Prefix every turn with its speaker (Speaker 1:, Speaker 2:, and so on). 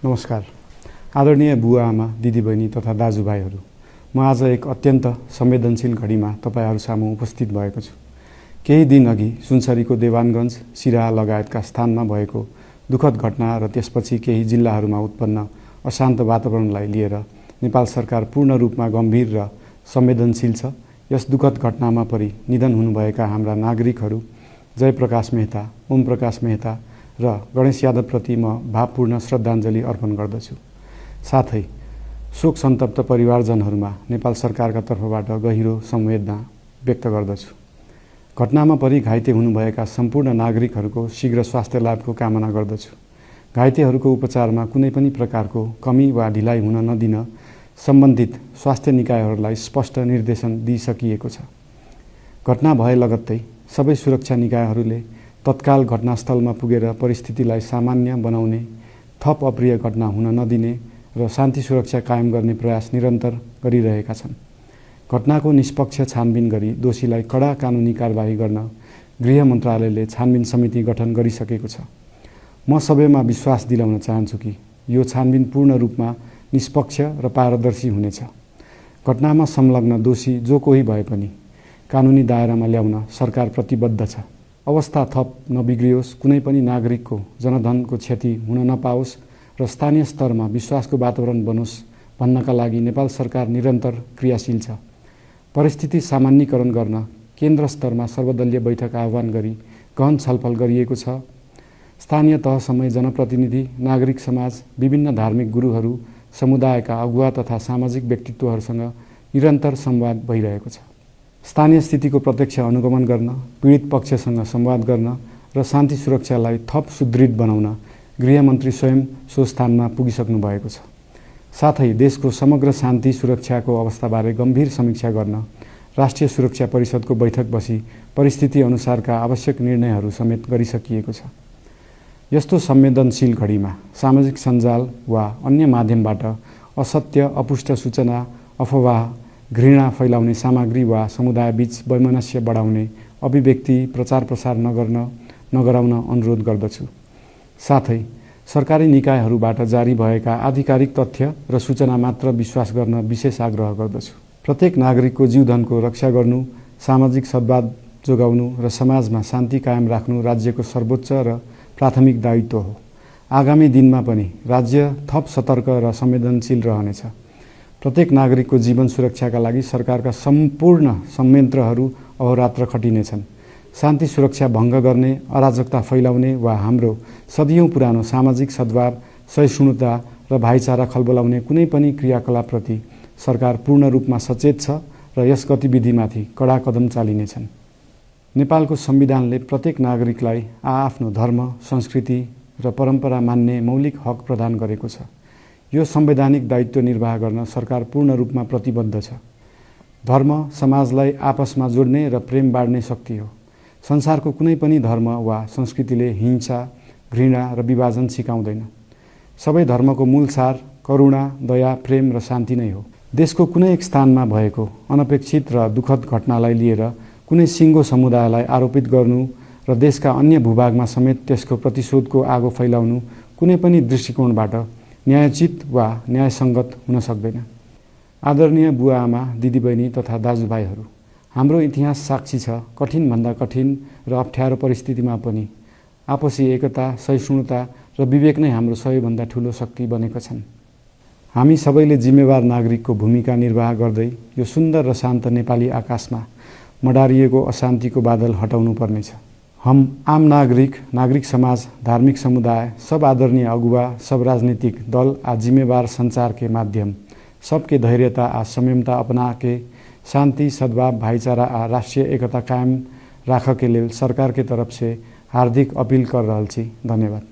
Speaker 1: नमस्कार। आदरणीय बुवा आमा, दिदीबहिनी तथा दाजुभाइहरू, म आज एक अत्यन्त संवेदनशील घडीमा तपाईहरू सामु उपस्थित भएको छु। केही दिन अघि सुनसरीको देवानगञ्ज, सिराहा लगायतका स्थानमा भएको दुःखद घटना र त्यसपछि केही जिल्लाहरूमा उत्पन्न अशान्त वातावरणलाई लिएर नेपाल सरकार पूर्ण रूपमा गम्भीर र संवेदनशील छ। यस दुःखद घटनामा परि निधन हुनुभएका हाम्रा नागरिकहरू जयप्रकाश मेहता, ओम प्रकाश मेहता र गणेश यादवप्रति म भावपूर्ण श्रद्धाञ्जली अर्पण गर्दछु। साथै शोक सन्तप्त परिवारजनहरूमा नेपाल सरकारका तर्फबाट गहिरो संवेदना व्यक्त गर्दछु। घटनामा परि घाइते हुनुभएका सम्पूर्ण नागरिकहरूको शीघ्र स्वास्थ्य लाभको कामना गर्दछु। घाइतेहरूको उपचारमा कुनै पनि प्रकारको कमी वा ढिलाइ हुन नदिन सम्बन्धित स्वास्थ्य निकायहरूलाई स्पष्ट निर्देशन दिइसकिएको छ। घटना भए लगत्तै सबै सुरक्षा निकायहरूले तत्काल घटनास्थलमा पुगेर परिस्थितिलाई सामान्य बनाउने, थप अप्रिय घटना हुन नदिने र शान्ति सुरक्षा कायम गर्ने प्रयास निरन्तर गरिरहेका छन्। घटनाको निष्पक्ष छानबिन गरी दोषीलाई कडा कानुनी कारबाही गर्न गृह मन्त्रालयले छानबिन समिति गठन गरिसकेको छ। म सबैमा विश्वास दिलाउन चाहन्छु कि यो छानबिन पूर्ण रूपमा निष्पक्ष र पारदर्शी हुनेछ। घटनामा संलग्न दोषी जो कोही भए पनि कानुनी दायरामा ल्याउन सरकार प्रतिबद्ध छ। अवस्था थप नबिग्रियोस्, कुनै पनि नागरिकको जनधनको क्षति हुन नपाओस् र स्थानीय स्तरमा विश्वासको वातावरण बनोस् भन्नका लागि नेपाल सरकार निरन्तर क्रियाशील छ। परिस्थिति सामान्यीकरण गर्न केन्द्र स्तरमा सर्वदलीय बैठक आह्वान गरी गहन छलफल गरिएको छ। स्थानीय तहसम्मै जनप्रतिनिधि, नागरिक समाज, विभिन्न धार्मिक गुरुहरू, समुदायका अगुवा तथा सामाजिक व्यक्तित्वहरूसँग निरन्तर संवाद भइरहेको छ। स्थानीय स्थितिको प्रत्यक्ष अनुगमन गर्न, पीडित पक्षसँग संवाद गर्न र शान्ति सुरक्षालाई थप सुदृढ बनाउन गृहमन्त्री स्वयं सो स्थानमा पुगिसक्नु भएको छ। साथै देशको समग्र शान्ति सुरक्षाको अवस्थाबारे गम्भीर समीक्षा गर्न राष्ट्रिय सुरक्षा परिषदको बैठक बसी परिस्थिति अनुसारका आवश्यक निर्णयहरू समेत गरिसकिएको छ। यस्तो संवेदनशील घडीमा सामाजिक सञ्जाल वा अन्य माध्यमबाट असत्य, अपुष्ट सूचना, अफवाह, घृणा फैलाउने सामग्री वा समुदायबीच वैमनस्य बढाउने अभिव्यक्ति प्रचार प्रसार नगराउन अनुरोध गर्दछु। साथै सरकारी निकायहरूबाट जारी भएका आधिकारिक तथ्य र सूचना मात्र विश्वास गर्न विशेष आग्रह गर्दछु। प्रत्येक नागरिकको जीवधनको रक्षा गर्नु, सामाजिक सद्भाव जोगाउनु र समाजमा शान्ति कायम राख्नु राज्यको सर्वोच्च र प्राथमिक दायित्व हो। आगामी दिनमा पनि राज्य थप सतर्क र संवेदनशील रहनेछ। प्रत्येक नागरिकको जीवन सुरक्षाका लागि सरकारका सम्पूर्ण संयन्त्रहरू अहोरात्र खटिनेछन्। शान्ति सुरक्षा भङ्ग गर्ने, अराजकता फैलाउने वा हाम्रो सदियौं पुरानो सामाजिक सद्भाव, सहिष्णुता र भाइचारा खलबलाउने कुनै पनि क्रियाकलापप्रति सरकार पूर्ण रूपमा सचेत छ र यस गतिविधिमाथि कडा कदम चालिनेछन्। नेपालको संविधानले प्रत्येक नागरिकलाई आआफ्नो धर्म, संस्कृति र परम्परा मान्ने मौलिक हक प्रदान गरेको छ। यो संवैधानिक दायित्व निर्वाह गर्न सरकार पूर्ण रूपमा प्रतिबद्ध छ। धर्म समाजलाई आपसमा जोड्ने र प्रेम बाँड्ने शक्ति हो। संसारको कुनै पनि धर्म वा संस्कृतिले हिंसा, घृणा र विभाजन सिकाउँदैन। सबै धर्मको मूल सार करुणा, दया, प्रेम र शान्ति नै हो। देशको कुनै एक स्थानमा भएको अनपेक्षित र दुःखद घटनालाई लिएर कुनै सिङ्गो समुदायलाई आरोपित गर्नु र देशका अन्य भूभागमा समेत त्यसको प्रतिशोधको आगो फैलाउनु कुनै पनि दृष्टिकोणबाट न्यायोचित वा न्यायसङ्गत हुन सक्दैन। आदरणीय बुवा आमा, दिदीबहिनी तथा दाजुभाइहरू, हाम्रो इतिहास साक्षी छ कठिनभन्दा कठिन र अप्ठ्यारो परिस्थितिमा पनि आपसी एकता, सहिष्णुता र विवेक नै हाम्रो सबैभन्दा ठूलो शक्ति बनेका छन्। हामी सबैले जिम्मेवार नागरिकको भूमिका निर्वाह गर्दै यो सुन्दर र शान्त नेपाली आकाशमा मडारिएको अशान्तिको बादल हटाउनु पर्नेछ। हम आम नागरिक, नागरिक समाज, धार्मिक समुदाय, सब आदरणीय अगुवा, सब राजनीतिक दल आ जिम्मेवार संचार के माध्यम सबके धैर्यता आ संयमता अपना के शांति, सद्भाव, भाईचारा आ राष्ट्रीय एकता कायम राख के लेल सरकार के तरफ से हार्दिक अपील कर रहल छी। धन्यवाद।